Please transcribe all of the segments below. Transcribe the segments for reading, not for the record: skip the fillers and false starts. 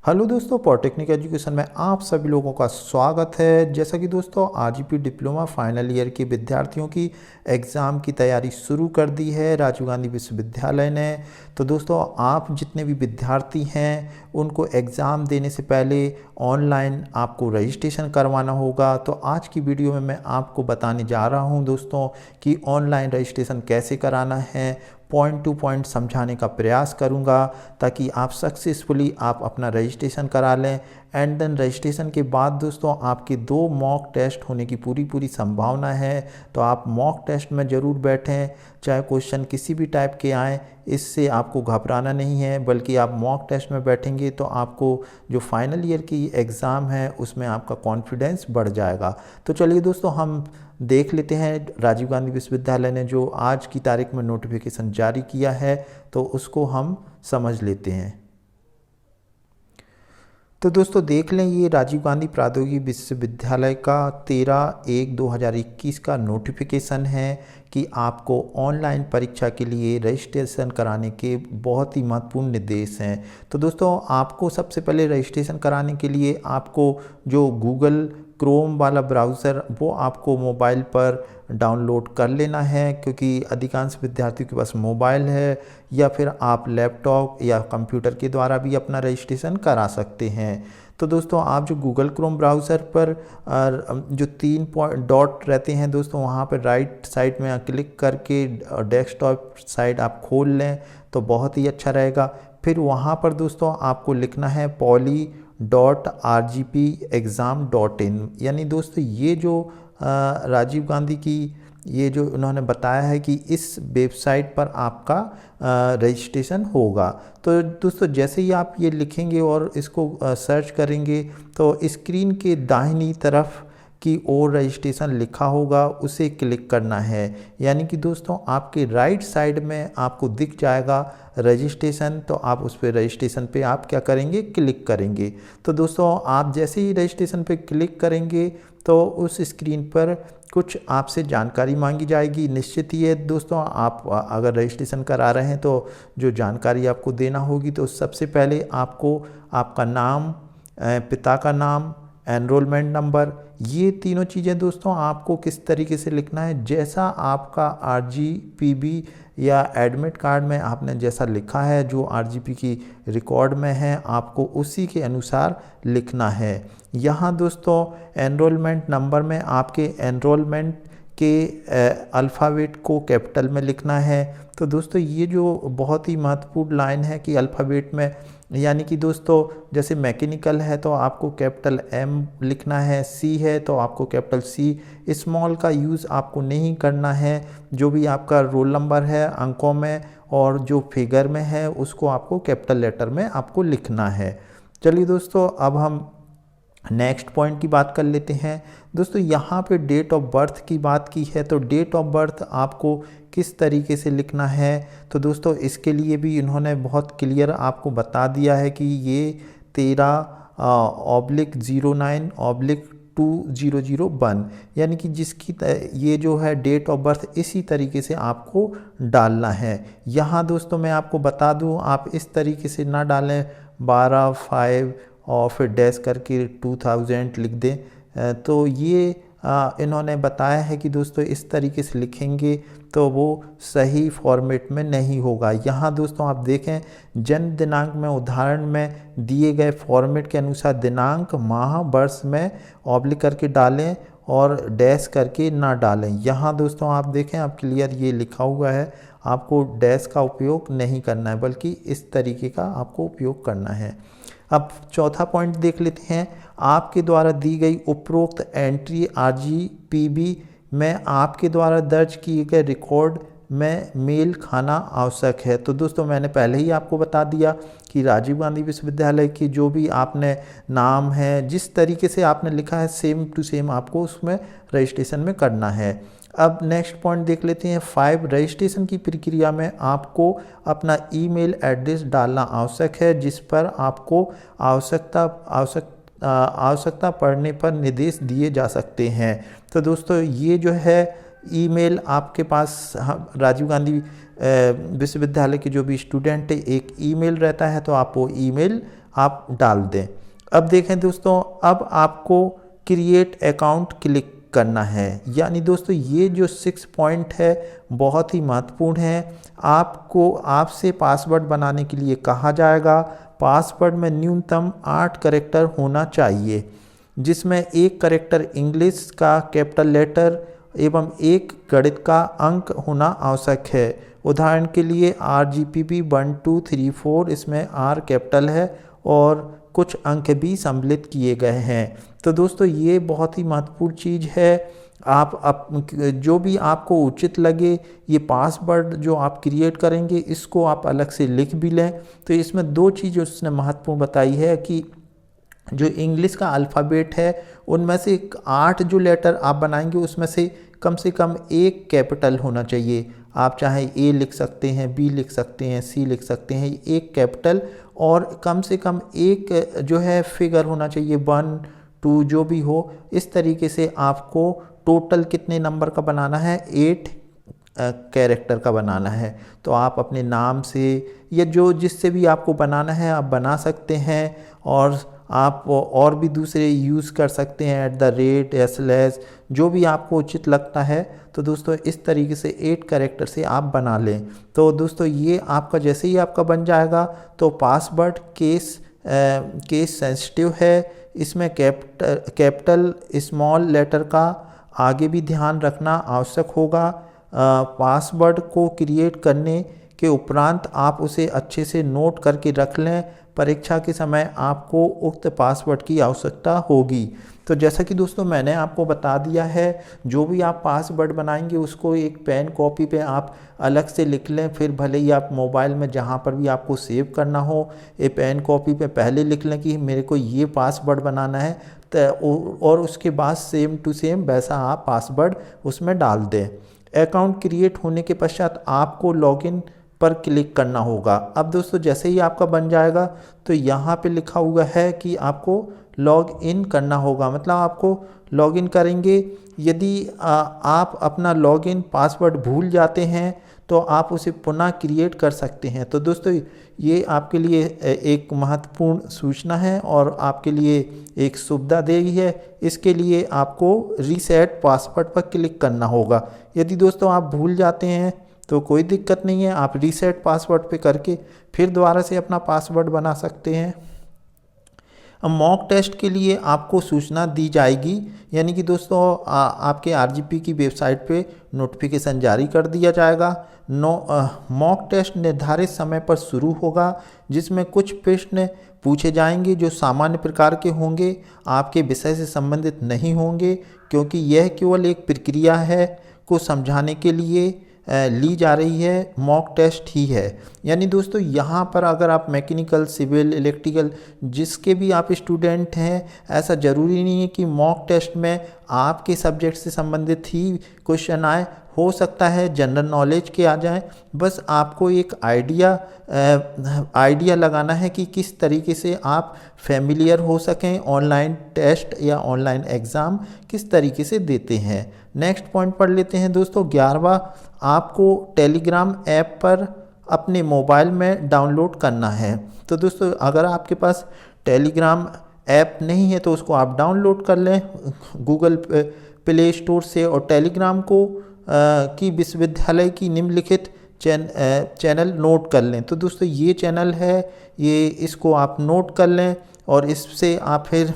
Hello दोस्तों, polytechnic education में आप सभी लोगों का स्वागत है। जैसा कि दोस्तों आरजीपी डिप्लोमा फाइनल ईयर के विद्यार्थियों की एग्ज़ाम की तैयारी शुरू कर दी है राजीव गांधी विश्वविद्यालय ने। तो दोस्तों आप जितने भी विद्यार्थी हैं उनको एग्ज़ाम देने से पहले ऑनलाइन आपको रजिस्ट्रेशन करवाना होगा। तो आज की वीडियो में मैं आपको बताने जा रहा हूं दोस्तों कि ऑनलाइन रजिस्ट्रेशन कैसे कराना है। पॉइंट टू पॉइंट समझाने का प्रयास करूंगा ताकि आप सक्सेसफुली आप अपना रजिस्ट्रेशन करा लें। एंड देन रजिस्ट्रेशन के बाद दोस्तों आपके 2 मॉक टेस्ट होने की पूरी संभावना है। तो आप मॉक टेस्ट में ज़रूर बैठें, चाहे क्वेश्चन किसी भी टाइप के आएँ, इससे आपको घबराना नहीं है, बल्कि आप मॉक टेस्ट में बैठेंगे तो आपको जो फाइनल ईयर की एग्ज़ाम है उसमें आपका कॉन्फिडेंस बढ़ जाएगा। तो चलिए दोस्तों हम देख लेते हैं राजीव गांधी विश्वविद्यालय ने जो आज की तारीख में नोटिफिकेशन जारी किया है, तो उसको हम समझ लेते हैं। तो दोस्तों देख लें, ये राजीव गांधी प्रौद्योगिकी विश्वविद्यालय का 13/1/2021 का नोटिफिकेशन है कि आपको ऑनलाइन परीक्षा के लिए रजिस्ट्रेशन कराने के बहुत ही महत्वपूर्ण निर्देश हैं। तो दोस्तों आपको सबसे पहले रजिस्ट्रेशन कराने के लिए आपको जो गूगल क्रोम वाला ब्राउज़र वो आपको मोबाइल पर डाउनलोड कर लेना है, क्योंकि अधिकांश विद्यार्थियों के पास मोबाइल है, या फिर आप लैपटॉप या कंप्यूटर के द्वारा भी अपना रजिस्ट्रेशन करा सकते हैं। तो दोस्तों आप जो गूगल क्रोम ब्राउज़र पर जो 3 डॉट रहते हैं दोस्तों, वहाँ पर राइट साइड में क्लिक करके डेस्कटॉप साइट आप खोल लें तो बहुत ही अच्छा रहेगा। फिर वहाँ पर दोस्तों आपको लिखना है poly.rgpexam.in। यानी दोस्तों ये जो राजीव गांधी की ये जो उन्होंने बताया है कि इस वेबसाइट पर आपका रजिस्ट्रेशन होगा। तो दोस्तों जैसे ही आप ये लिखेंगे और इसको सर्च करेंगे तो स्क्रीन के दाहिनी तरफ की ओर रजिस्ट्रेशन लिखा होगा, उसे क्लिक करना है। यानी कि दोस्तों आपके राइट साइड में आपको दिख जाएगा रजिस्ट्रेशन, तो आप उस पर रजिस्ट्रेशन पे आप क्या करेंगे, क्लिक करेंगे। तो दोस्तों आप जैसे ही रजिस्ट्रेशन पे क्लिक करेंगे तो उस स्क्रीन पर कुछ आपसे जानकारी मांगी जाएगी। निश्चित ही है दोस्तों, आप अगर रजिस्ट्रेशन करा रहे हैं तो जो जानकारी आपको देना होगी, तो सबसे पहले आपको आपका नाम, पिता का नाम, एनरोलमेंट नंबर, ये तीनों चीज़ें दोस्तों आपको किस तरीके से लिखना है, जैसा आपका आरजीपीबी या एडमिट कार्ड में आपने जैसा लिखा है, जो आरजीपी की रिकॉर्ड में है, आपको उसी के अनुसार लिखना है। यहाँ दोस्तों एनरोलमेंट नंबर में आपके एनरोलमेंट के अल्फ़ाबेट को कैपिटल में लिखना है। तो दोस्तों ये जो बहुत ही महत्वपूर्ण लाइन है कि अल्फ़ाबेट में, यानी कि दोस्तों जैसे मैकेनिकल है तो आपको कैपिटल M लिखना है, C है तो आपको कैपिटल C, स्मॉल का यूज़ आपको नहीं करना है। जो भी आपका रोल नंबर है अंकों में और जो फिगर में है उसको आपको कैपिटल लेटर में आपको लिखना है। चलिए दोस्तों अब हम नेक्स्ट पॉइंट की बात कर लेते हैं। दोस्तों यहाँ पे डेट ऑफ बर्थ की बात की है, तो डेट ऑफ बर्थ आपको किस तरीके से लिखना है, तो दोस्तों इसके लिए भी इन्होंने बहुत क्लियर आपको बता दिया है कि ये 13/09/2001, यानी कि जिसकी ये जो है डेट ऑफ बर्थ इसी तरीके से आपको डालना है। यहाँ दोस्तों मैं आपको बता दूँ, आप इस तरीके से ना डालें 12/5 और फिर डैश करके 2000 लिख दें। तो ये इन्होंने बताया है कि दोस्तों इस तरीके से लिखेंगे तो वो सही फॉर्मेट में नहीं होगा। यहाँ दोस्तों आप देखें जन्म दिनांक में उदाहरण में दिए गए फॉर्मेट के अनुसार दिनांक, माह, वर्ष में ऑब्लिक करके डालें और डैश करके ना डालें। यहाँ दोस्तों आप देखें, आप क्लियर ये लिखा हुआ है, आपको डैश का उपयोग नहीं करना है, बल्कि इस तरीके का आपको उपयोग करना है। अब चौथा पॉइंट देख लेते हैं। आपके द्वारा दी गई उपरोक्त एंट्री आरजीपीबी में आपके द्वारा दर्ज किए गए रिकॉर्ड में मेल खाना आवश्यक है। तो दोस्तों मैंने पहले ही आपको बता दिया कि राजीव गांधी विश्वविद्यालय की जो भी आपने नाम है, जिस तरीके से आपने लिखा है सेम टू सेम आपको उसमें रजिस्ट्रेशन में करना है। अब नेक्स्ट पॉइंट देख लेते हैं 5। रजिस्ट्रेशन की प्रक्रिया में आपको अपना ईमेल एड्रेस डालना आवश्यक है, जिस पर आपको आवश्यकता पड़ने पर निर्देश दिए जा सकते हैं। तो दोस्तों ये जो है ईमेल आपके पास राजीव गांधी विश्वविद्यालय के जो भी स्टूडेंट है एक ईमेल रहता है, तो आप वो ईमेल आप डाल दें। अब देखें दोस्तों, अब आपको क्रिएट अकाउंट क्लिक करना है। यानी दोस्तों ये जो 6 पॉइंट है बहुत ही महत्वपूर्ण है। आपको आपसे पासवर्ड बनाने के लिए कहा जाएगा। पासवर्ड में न्यूनतम 8 कैरेक्टर होना चाहिए, जिसमें 1 कैरेक्टर इंग्लिश का कैपिटल लेटर एवं 1 गणित का अंक होना आवश्यक है। उदाहरण के लिए RGPB 1 2 3 4, इसमें R कैपिटल है और कुछ अंक भी सम्मिलित किए गए हैं। तो दोस्तों ये बहुत ही महत्वपूर्ण चीज़ है। आप जो भी आपको उचित लगे, ये पासवर्ड जो आप क्रिएट करेंगे इसको आप अलग से लिख भी लें। तो इसमें 2 चीज़ उसने महत्वपूर्ण बताई है कि जो इंग्लिश का अल्फ़ाबेट है उनमें से 8 जो लेटर आप बनाएंगे उसमें से कम 1 कैपिटल होना चाहिए। आप चाहे A लिख सकते हैं, B लिख सकते हैं, C लिख सकते हैं, 1 कैपिटल और कम से कम 1 जो है फिगर होना चाहिए, 1 2 जो भी हो। इस तरीके से आपको टोटल कितने नंबर का बनाना है, 8 कैरेक्टर का बनाना है। तो आप अपने नाम से या जो जिससे भी आपको बनाना है आप बना सकते हैं, और आप और भी दूसरे यूज़ कर सकते हैं, @ जो भी आपको उचित लगता है। तो दोस्तों इस तरीके से 8 कैरेक्टर से आप बना लें। तो दोस्तों ये आपका जैसे ही आपका बन जाएगा तो पासवर्ड केस सेंसिटिव है। इसमें कैपिटल स्मॉल लेटर का आगे भी ध्यान रखना आवश्यक होगा। पासवर्ड को क्रिएट करने के उपरांत आप उसे अच्छे से नोट करके रख लें। परीक्षा के समय आपको उक्त पासवर्ड की आवश्यकता होगी। तो जैसा कि दोस्तों मैंने आपको बता दिया है, जो भी आप पासवर्ड बनाएंगे उसको एक पेन कॉपी पे आप अलग से लिख लें। फिर भले ही आप मोबाइल में जहाँ पर भी आपको सेव करना हो, ये पेन कॉपी पे पहले लिख लें कि मेरे को ये पासवर्ड बनाना है, और उसके बाद सेम टू सेम वैसा आप पासवर्ड उसमें डाल दें। अकाउंट क्रिएट होने के पश्चात आपको लॉगिन पर क्लिक करना होगा। अब दोस्तों जैसे ही आपका बन जाएगा तो यहाँ पे लिखा हुआ है कि आपको लॉग इन करना होगा, मतलब आपको लॉगिन करेंगे। यदि आप अपना लॉगिन पासवर्ड भूल जाते हैं तो आप उसे पुनः क्रिएट कर सकते हैं। तो दोस्तों ये आपके लिए एक महत्वपूर्ण सूचना है और आपके लिए एक सुविधा देगी है। इसके लिए आपको रीसेट पासवर्ड पर क्लिक करना होगा। यदि दोस्तों आप भूल जाते हैं तो कोई दिक्कत नहीं है, आप रीसेट पासवर्ड पे करके फिर दोबारा से अपना पासवर्ड बना सकते हैं। अब मॉक टेस्ट के लिए आपको सूचना दी जाएगी, यानी कि दोस्तों आपके RGP की वेबसाइट पे नोटिफिकेशन जारी कर दिया जाएगा। मॉक टेस्ट निर्धारित समय पर शुरू होगा, जिसमें कुछ प्रश्न पूछे जाएंगे जो सामान्य प्रकार के होंगे, आपके विषय से संबंधित नहीं होंगे, क्योंकि यह केवल एक प्रक्रिया है को समझाने के लिए ली जा रही है। मॉक टेस्ट ही है। यानी दोस्तों यहाँ पर अगर आप मैकेनिकल, सिविल, इलेक्ट्रिकल जिसके भी आप स्टूडेंट हैं, ऐसा ज़रूरी नहीं है कि मॉक टेस्ट में आपके सब्जेक्ट से संबंधित ही क्वेश्चन आए, हो सकता है जनरल नॉलेज के आ जाएं। बस आपको एक आइडिया लगाना है कि किस तरीके से आप फेमिलियर हो सकें, ऑनलाइन टेस्ट या ऑनलाइन एग्ज़ाम किस तरीके से देते हैं। नेक्स्ट पॉइंट पढ़ लेते हैं दोस्तों। 11वां, आपको टेलीग्राम ऐप पर अपने मोबाइल में डाउनलोड करना है। तो दोस्तों अगर आपके पास टेलीग्राम ऐप नहीं है तो उसको आप डाउनलोड कर लें गूगल प्ले स्टोर से, और टेलीग्राम को की विश्वविद्यालय की निम्नलिखित चैनल नोट कर लें। तो दोस्तों ये चैनल है, ये इसको आप नोट कर लें, और इससे आप फिर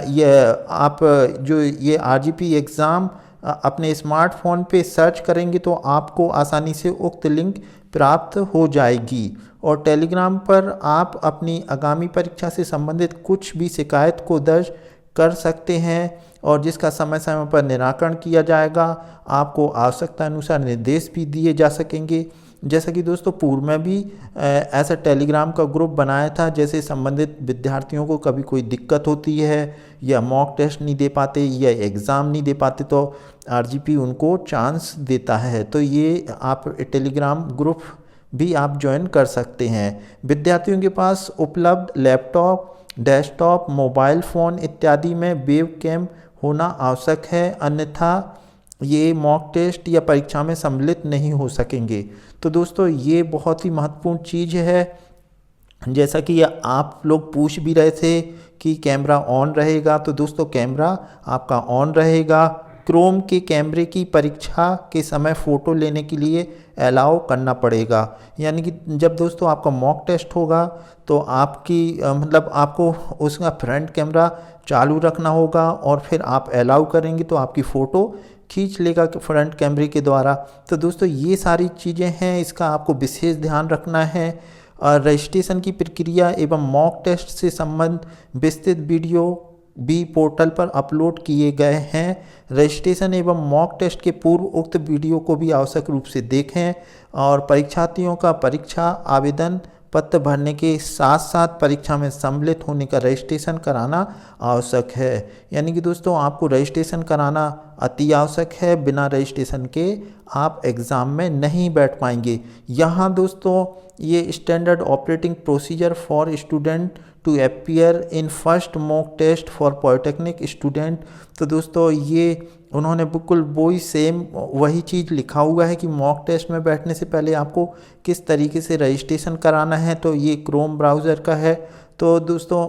ये RGP एग्ज़ाम अपने स्मार्टफोन पे सर्च करेंगे तो आपको आसानी से उक्त लिंक प्राप्त हो जाएगी। और टेलीग्राम पर आप अपनी आगामी परीक्षा से संबंधित कुछ भी शिकायत को दर्ज कर सकते हैं, और जिसका समय समय पर निराकरण किया जाएगा। आपको आवश्यकता अनुसार निर्देश भी दिए जा सकेंगे। जैसा कि दोस्तों पूर्व में भी ऐसा टेलीग्राम का ग्रुप बनाया था, जैसे संबंधित विद्यार्थियों को कभी कोई दिक्कत होती है या मॉक टेस्ट नहीं दे पाते या एग्ज़ाम नहीं दे पाते तो RGP उनको चांस देता है। तो ये आप टेलीग्राम ग्रुप भी आप ज्वाइन कर सकते हैं। विद्यार्थियों के पास उपलब्ध लैपटॉप, डेस्कटॉप, मोबाइल फ़ोन इत्यादि में वेबकैम होना आवश्यक है, अन्यथा ये मॉक टेस्ट या परीक्षा में सम्मिलित नहीं हो सकेंगे। तो दोस्तों ये बहुत ही महत्वपूर्ण चीज़ है। जैसा कि आप लोग पूछ भी रहे थे कि कैमरा ऑन रहेगा, तो दोस्तों कैमरा आपका ऑन रहेगा। क्रोम के कैमरे की परीक्षा के समय फ़ोटो लेने के लिए अलाउ करना पड़ेगा, यानी कि जब दोस्तों आपका मॉक टेस्ट होगा तो आपकी मतलब आपको उसका फ्रंट कैमरा चालू रखना होगा और फिर आप अलाउ करेंगे तो आपकी फ़ोटो खींच लेगा फ्रंट कैमरे के द्वारा। तो दोस्तों ये सारी चीज़ें हैं, इसका आपको विशेष ध्यान रखना है। रजिस्ट्रेशन की प्रक्रिया एवं मॉक टेस्ट से संबंध विस्तृत वीडियो भी पोर्टल पर अपलोड किए गए हैं। रजिस्ट्रेशन एवं मॉक टेस्ट के पूर्व उक्त वीडियो को भी आवश्यक रूप से देखें और परीक्षार्थियों का परीक्षा आवेदन पत्र भरने के साथ साथ परीक्षा में सम्मिलित होने का रजिस्ट्रेशन कराना आवश्यक है। यानी कि दोस्तों आपको रजिस्ट्रेशन कराना अति आवश्यक है, बिना रजिस्ट्रेशन के आप एग्ज़ाम में नहीं बैठ पाएंगे। यहाँ दोस्तों ये standard operating procedure for student to appear in first mock test for polytechnic student, तो दोस्तों ये उन्होंने बिल्कुल वही सेम वही चीज़ लिखा हुआ है कि मॉक टेस्ट में बैठने से पहले आपको किस तरीके से रजिस्ट्रेशन कराना है। तो ये क्रोम ब्राउज़र का है। तो दोस्तों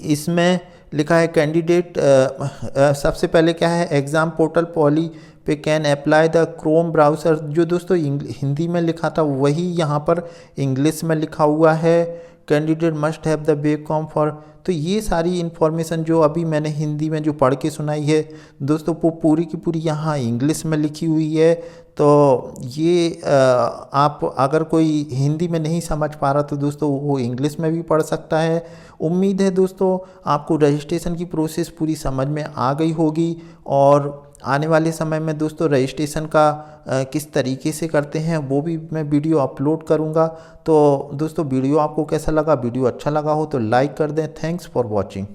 इसमें लिखा है कैंडिडेट सबसे पहले क्या है, एग्ज़ाम पोर्टल पॉली पे can apply the Chrome browser. जो दोस्तों हिंदी में लिखा था वही यहाँ पर इंग्लिश में लिखा हुआ है। Candidate must have the BCom for, तो ये सारी इन्फॉर्मेशन जो अभी मैंने हिंदी में जो पढ़ के सुनाई है दोस्तों वो पूरी की पूरी यहाँ इंग्लिश में लिखी हुई है। तो ये आप अगर कोई हिंदी में नहीं समझ पा रहा तो दोस्तों वो इंग्लिश में भी पढ़ सकता है। उम्मीद है दोस्तों आपको रजिस्ट्रेशन की प्रोसेस पूरी समझ में आ गई होगी और आने वाले समय में दोस्तों रजिस्ट्रेशन का किस तरीके से करते हैं वो भी मैं वीडियो अपलोड करूंगा। तो दोस्तों वीडियो आपको कैसा लगा, वीडियो अच्छा लगा हो तो लाइक कर दें। Thanks for watching.